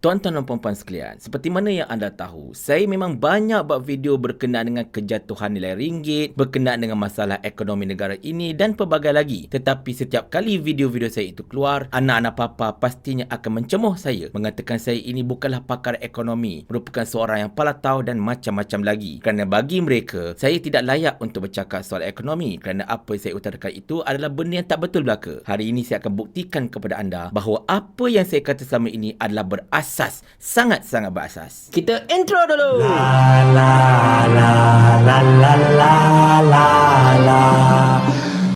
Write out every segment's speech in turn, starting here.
Tuan-tuan dan puan-puan sekalian, seperti mana yang anda tahu, saya memang banyak buat video berkenaan dengan kejatuhan nilai ringgit, berkenaan dengan masalah ekonomi negara ini dan pelbagai lagi. Tetapi setiap kali video-video saya itu keluar, anak-anak papa pastinya akan mencemuh saya, mengatakan saya ini bukanlah pakar ekonomi, merupakan seorang yang palatau dan macam-macam lagi. Kerana bagi mereka, saya tidak layak untuk bercakap soal ekonomi kerana apa yang saya utarakan itu adalah benda yang tak betul belaka. Hari ini saya akan buktikan kepada anda bahawa apa yang saya kata selama ini adalah berasas, sangat-sangat berasas. Kita intro dulu. La la la la la la la la.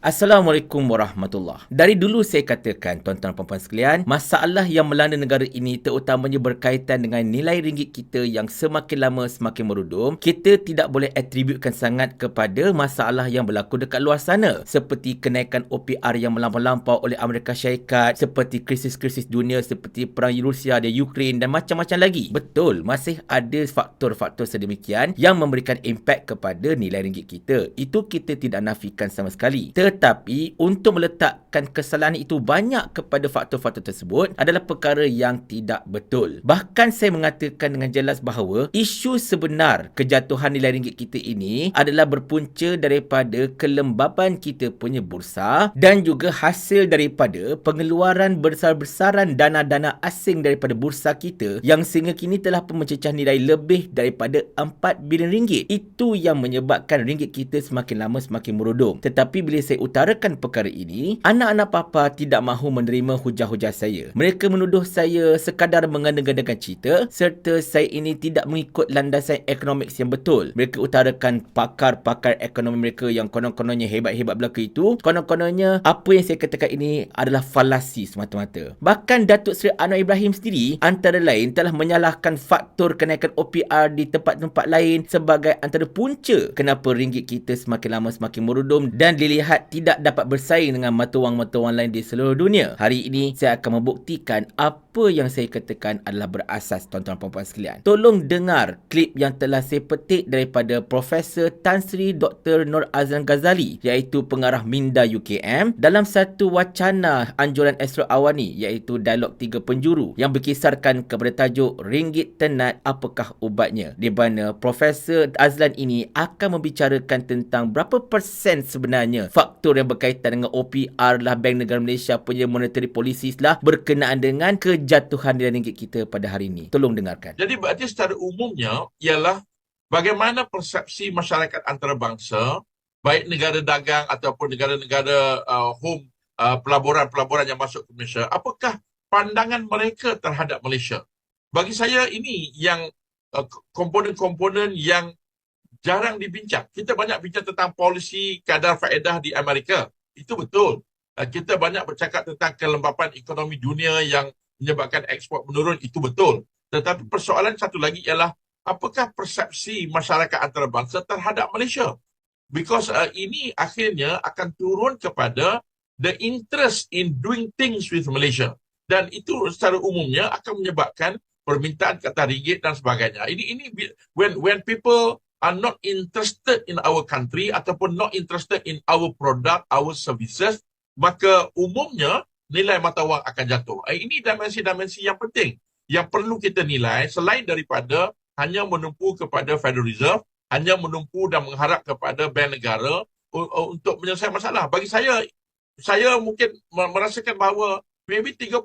Assalamualaikum warahmatullahi. Dari dulu saya katakan, tuan-tuan dan puan-puan sekalian, masalah yang melanda negara ini terutamanya berkaitan dengan nilai ringgit kita yang semakin lama semakin merudum. Kita tidak boleh atributkan sangat kepada masalah yang berlaku dekat luar sana, seperti kenaikan OPR yang melampau-lampau oleh Amerika Syarikat, seperti krisis-krisis dunia seperti perang Rusia dan Ukraine dan macam-macam lagi. Betul, masih ada faktor-faktor sedemikian yang memberikan impak kepada nilai ringgit kita. Itu kita tidak nafikan sama sekali. Tetapi untuk meletakkan kesalahan itu banyak kepada faktor-faktor tersebut adalah perkara yang tidak betul. Bahkan saya mengatakan dengan jelas bahawa isu sebenar kejatuhan nilai ringgit kita ini adalah berpunca daripada kelembaban kita punya bursa dan juga hasil daripada pengeluaran besar-besaran dana-dana asing daripada bursa kita yang sehingga kini telah pun mencecah nilai lebih daripada 4 bilion ringgit. Itu yang menyebabkan ringgit kita semakin lama semakin merudum. Tetapi bila saya utarakan perkara ini, anak-anak papa tidak mahu menerima hujah-hujah saya. Mereka menuduh saya sekadar mengada-ngadakan cerita serta saya ini tidak mengikut landasan ekonomik yang betul. Mereka utarakan pakar-pakar ekonomi mereka yang konon-kononnya hebat-hebat belaka itu, konon-kononnya apa yang saya katakan ini adalah falasi semata-mata. Bahkan Datuk Seri Anwar Ibrahim sendiri antara lain telah menyalahkan faktor kenaikan OPR di tempat-tempat lain sebagai antara punca kenapa ringgit kita semakin lama semakin merudum dan dilihat tidak dapat bersaing dengan mata wang-mata wang lain di seluruh dunia. Hari ini saya akan membuktikan apa yang saya katakan adalah berasas, tuan-tuan dan puan-puan sekalian. Tolong dengar klip yang telah saya petik daripada Profesor Tan Sri Dr. Nur Azlan Ghazali, iaitu pengarah Minda UKM, dalam satu wacana anjuran Astro Awani, iaitu dialog 3 penjuru yang berkisarkan kepada tajuk Ringgit Tenat, apakah ubatnya, di mana Profesor Azlan ini akan membicarakan tentang berapa persen sebenarnya faktor yang berkaitan dengan OPR lah, Bank Negara Malaysia punya monetary policies lah, berkenaan dengan kejatuhan nilai ringgit kita pada hari ini. Tolong dengarkan. Jadi berarti secara umumnya ialah bagaimana persepsi masyarakat antarabangsa, baik negara dagang ataupun negara-negara home pelaburan-pelaburan yang masuk ke Malaysia, apakah pandangan mereka terhadap Malaysia? Bagi saya ini yang komponen-komponen yang jarang dibincang. Kita banyak bincang tentang polisi kadar faedah di Amerika. Itu betul. Kita banyak bercakap tentang kelembapan ekonomi dunia yang menyebabkan ekspor menurun. Itu betul. Tetapi persoalan satu lagi ialah apakah persepsi masyarakat antarabangsa terhadap Malaysia? Because ini akhirnya akan turun kepada the interest in doing things with Malaysia. Dan itu secara umumnya akan menyebabkan permintaan kata ringgit dan sebagainya. Ini when people are not interested in our country ataupun not interested in our product, our services, maka umumnya nilai mata wang akan jatuh. Ini dimensi-dimensi yang penting yang perlu kita nilai selain daripada hanya menumpu kepada Federal Reserve, hanya menumpu dan mengharap kepada bank negara untuk menyelesaikan masalah. Bagi saya mungkin merasakan bahawa maybe 30%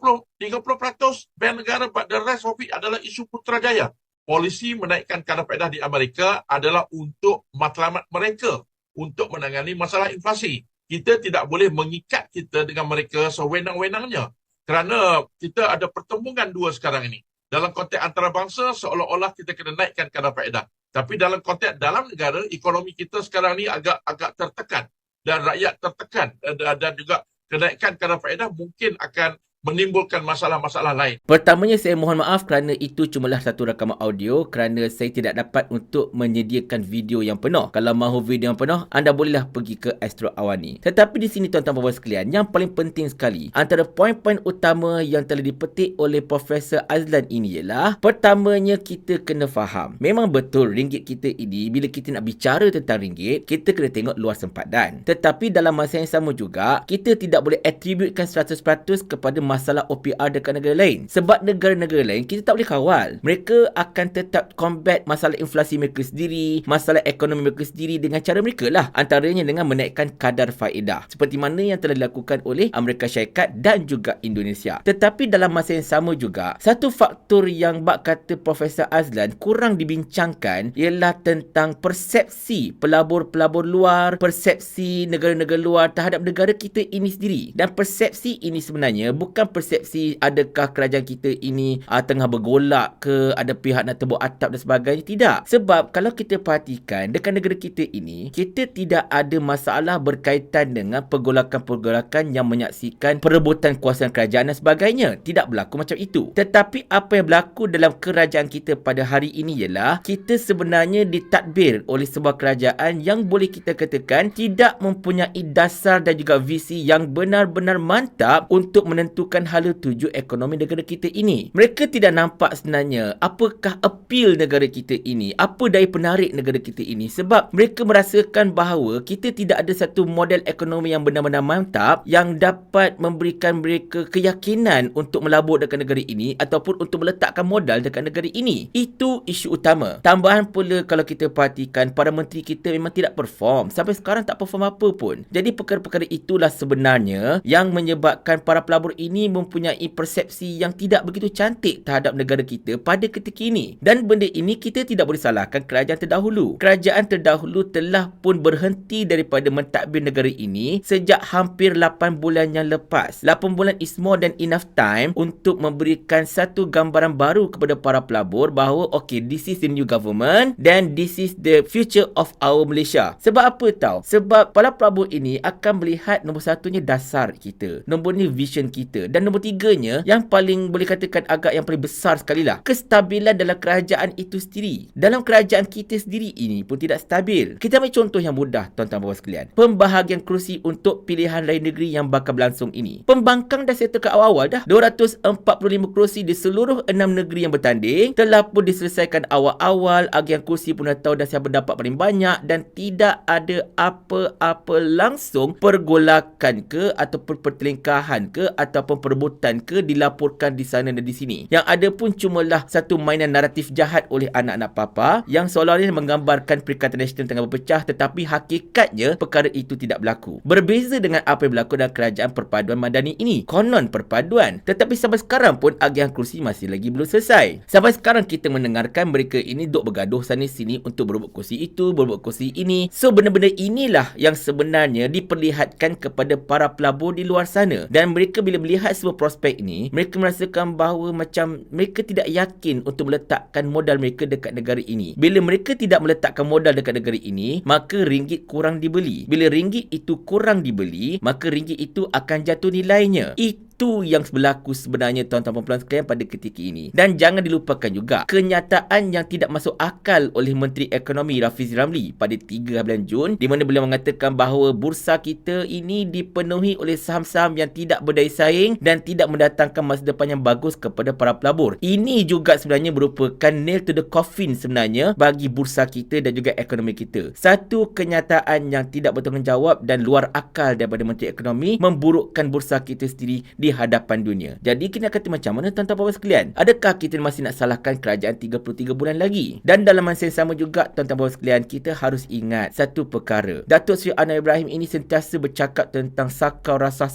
bank negara, but the rest of it adalah isu Putrajaya. Polisi menaikkan kadar faedah di Amerika adalah untuk matlamat mereka untuk menangani masalah inflasi. Kita tidak boleh mengikat kita dengan mereka sewenang-wenangnya kerana kita ada pertembungan dua sekarang ini. Dalam konteks antarabangsa seolah-olah kita kena naikkan kadar faedah. Tapi dalam konteks dalam negara, ekonomi kita sekarang ni agak tertekan dan rakyat tertekan dan juga kenaikan kadar faedah mungkin akan menimbulkan masalah-masalah lain. Pertamanya saya mohon maaf kerana itu cumalah satu rakaman audio kerana saya tidak dapat untuk menyediakan video yang penuh. Kalau mahu video yang penuh, anda bolehlah pergi ke Astro Awani. Tetapi di sini tuan-tuan dan puan sekalian, yang paling penting sekali antara poin-poin utama yang telah dipetik oleh Profesor Azlan ini ialah, pertamanya kita kena faham, memang betul ringgit kita ini bila kita nak bicara tentang ringgit, kita kena tengok luar sempadan. Tetapi dalam masa yang sama juga, kita tidak boleh atributkan 100% kepada masalah OPR dekat negara lain. Sebab negara-negara lain kita tak boleh kawal. Mereka akan tetap combat masalah inflasi mereka sendiri, masalah ekonomi mereka sendiri dengan cara mereka lah. Antaranya dengan menaikkan kadar faedah. Seperti mana yang telah dilakukan oleh Amerika Syarikat dan juga Indonesia. Tetapi dalam masa yang sama juga, satu faktor yang bak kata Profesor Azlan kurang dibincangkan ialah tentang persepsi pelabur-pelabur luar, persepsi negara-negara luar terhadap negara kita ini sendiri. Dan persepsi ini sebenarnya bukan persepsi adakah kerajaan kita ini tengah bergolak ke, ada pihak nak tebuk atap dan sebagainya. Tidak. Sebab kalau kita perhatikan dekat negara kita ini, kita tidak ada masalah berkaitan dengan pergolakan-pergolakan yang menyaksikan perebutan kuasa kerajaan dan sebagainya. Tidak berlaku macam itu. Tetapi apa yang berlaku dalam kerajaan kita pada hari ini ialah kita sebenarnya ditadbir oleh sebuah kerajaan yang boleh kita katakan tidak mempunyai dasar dan juga visi yang benar-benar mantap untuk menentukan hala tuju ekonomi negara kita ini. Mereka tidak nampak sebenarnya apakah appeal negara kita ini, apa daya penarik negara kita ini, sebab mereka merasakan bahawa kita tidak ada satu model ekonomi yang benar-benar mantap yang dapat memberikan mereka keyakinan untuk melabur dekat negara ini ataupun untuk meletakkan modal dekat negara ini. Itu isu utama. Tambahan pula kalau kita perhatikan para menteri kita memang tidak perform. Sampai sekarang tak perform apa pun. Jadi perkara-perkara itulah sebenarnya yang menyebabkan para pelabur ini mempunyai persepsi yang tidak begitu cantik terhadap negara kita pada ketika ini. Dan benda ini kita tidak boleh salahkan kerajaan terdahulu. Kerajaan terdahulu telah pun berhenti daripada mentadbir negara ini sejak hampir 8 bulan yang lepas. 8 bulan is more than enough time untuk memberikan satu gambaran baru kepada para pelabur bahawa okay, this is the new government then this is the future of our Malaysia. Sebab apa tahu? Sebab para pelabur ini akan melihat nombor satunya dasar kita, nombor ni vision kita, dan nombor tiganya yang paling boleh katakan agak yang paling besar sekali lah, kestabilan dalam kerajaan itu sendiri. Dalam kerajaan kita sendiri ini pun tidak stabil. Kita ambil contoh yang mudah tuan-tuan dan puan sekalian. Pembahagian kerusi untuk pilihan raya negeri yang bakal berlangsung ini. Pembangkang dah settle ke awal-awal dah. 245 kerusi di seluruh 6 negeri yang bertanding telah pun diselesaikan awal-awal. Agian kerusi pun dah tahu dah siapa dapat paling banyak dan tidak ada apa-apa langsung pergolakan ke ataupun pertelingkahan ke ataupun perebutan ke dilaporkan di sana dan di sini. Yang ada pun cumalah satu mainan naratif jahat oleh anak-anak papa yang seolah-olah menggambarkan Perikatan Nasional tengah berpecah, tetapi hakikatnya perkara itu tidak berlaku. Berbeza dengan apa yang berlaku dalam kerajaan perpaduan madani ini. Konon perpaduan, tetapi sampai sekarang pun agihan kerusi masih lagi belum selesai. Sampai sekarang kita mendengarkan mereka ini duk bergaduh sana sini untuk berebut kursi itu, berebut kursi ini. So benda-benda inilah yang sebenarnya diperlihatkan kepada para pelabur di luar sana. Dan mereka bila melihat semua prospek ini, mereka merasakan bahawa macam mereka tidak yakin untuk meletakkan modal mereka dekat negara ini. Bila mereka tidak meletakkan modal dekat negara ini, maka ringgit kurang dibeli. Bila ringgit itu kurang dibeli, maka ringgit itu akan jatuh nilainya. Itu yang berlaku sebenarnya tuan-tuan dan puan sekalian pada ketika ini. Dan jangan dilupakan juga kenyataan yang tidak masuk akal oleh Menteri Ekonomi Rafizi Ramli pada 3 bulan Jun, di mana beliau mengatakan bahawa bursa kita ini dipenuhi oleh saham-saham yang tidak berdaya saing dan tidak mendatangkan masa depan yang bagus kepada para pelabur. Ini juga sebenarnya merupakan nail to the coffin sebenarnya bagi bursa kita dan juga ekonomi kita. Satu kenyataan yang tidak bertanggungjawab dan luar akal daripada Menteri Ekonomi memburukkan bursa kita sendiri di hadapan dunia. Jadi kita kata macam mana tuan-tuan dan puan sekalian? Adakah kita masih nak salahkan kerajaan 33 bulan lagi? Dan dalam masa yang sama juga tuan-tuan dan puan sekalian, kita harus ingat satu perkara. Datuk Seri Anwar Ibrahim ini sentiasa bercakap tentang sakau rasa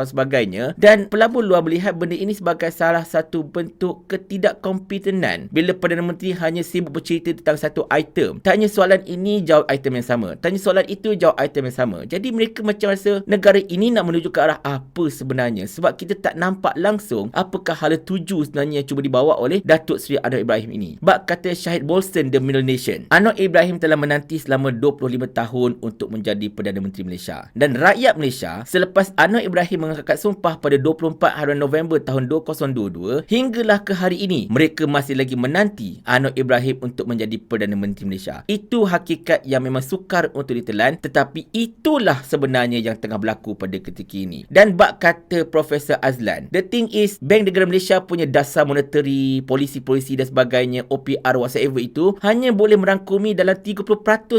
sebagainya, dan pelabur luar melihat benda ini sebagai salah satu bentuk ketidakkompetenan. Bila Perdana Menteri hanya sibuk bercerita tentang satu item, tanya soalan ini jawab item yang sama, tanya soalan itu jawab item yang sama. Jadi mereka macam rasa negara ini nak menuju ke arah apa sebenarnya, sebab kita tak nampak langsung apakah hala tuju sebenarnya yang cuba dibawa oleh Datuk Seri Anwar Ibrahim ini. Bak kata Syahid Bolson, The Middle Nation, Anwar Ibrahim telah menanti selama 25 tahun untuk menjadi Perdana Menteri Malaysia. Dan rakyat Malaysia selepas Anwar Ibrahim mengangkat sumpah pada 24 hari November tahun 2022 hinggalah ke hari ini, mereka masih lagi menanti Anwar Ibrahim untuk menjadi Perdana Menteri Malaysia. Itu hakikat yang memang sukar untuk ditelan, tetapi itulah sebenarnya yang tengah berlaku pada ketika ini. Dan bak kata Profesor Sir Azlan. The thing is, Bank Negara Malaysia punya dasar monetary, polisi-polisi dan sebagainya, OPR whatever itu, hanya boleh merangkumi dalam 30%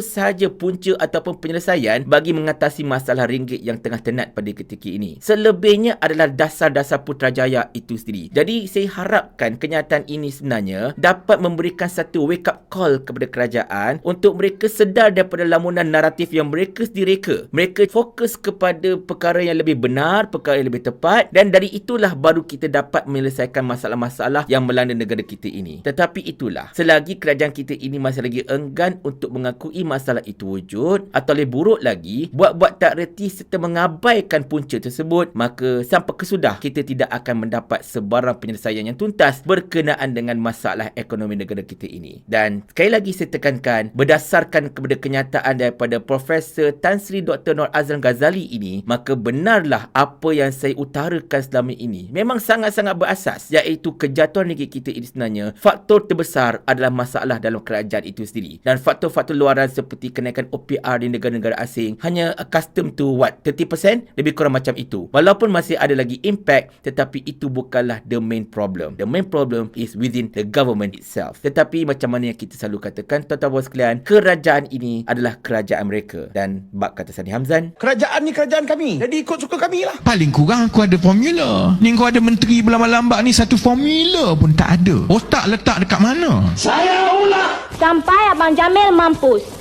sahaja punca ataupun penyelesaian bagi mengatasi masalah ringgit yang tengah tenat pada ketika ini. Selebihnya adalah dasar-dasar Putrajaya itu sendiri. Jadi saya harapkan kenyataan ini sebenarnya dapat memberikan satu wake up call kepada kerajaan untuk mereka sedar daripada lamunan naratif yang mereka sendiri reka. Mereka fokus kepada perkara yang lebih benar, perkara yang lebih tepat, dan dari itulah baru kita dapat menyelesaikan masalah-masalah yang melanda negara kita ini. Tetapi itulah, selagi kerajaan kita ini masih lagi enggan untuk mengakui masalah itu wujud, atau lebih buruk lagi, buat-buat tak reti serta mengabaikan punca tersebut, maka sampai kesudah kita tidak akan mendapat sebarang penyelesaian yang tuntas berkenaan dengan masalah ekonomi negara kita ini. Dan sekali lagi saya tekankan, berdasarkan kepada kenyataan daripada Profesor Tan Sri Dr. Noor Azlan Ghazali ini, maka benarlah apa yang saya utarakan selama ini memang sangat-sangat berasas, iaitu kejatuhan ringgit kita ini sebenarnya faktor terbesar adalah masalah dalam kerajaan itu sendiri, dan faktor-faktor luaran seperti kenaikan OPR di negara-negara asing hanya custom to 30%, lebih kurang macam itu. Walaupun masih ada lagi impact, tetapi itu bukanlah the main problem. The main problem is within the government itself. Tetapi macam mana yang kita selalu katakan, tuan-tuan puan sekalian, kerajaan ini adalah kerajaan mereka, dan bab kata Sani Hamzan, kerajaan ni kerajaan kami, jadi ikut suka kami lah. Paling kurang aku ada formula. Ni kau ada menteri berlambat-lambat ni, satu formula pun tak ada. Otak letak dekat mana? Saya ulang. Sampai Abang Jamil mampus.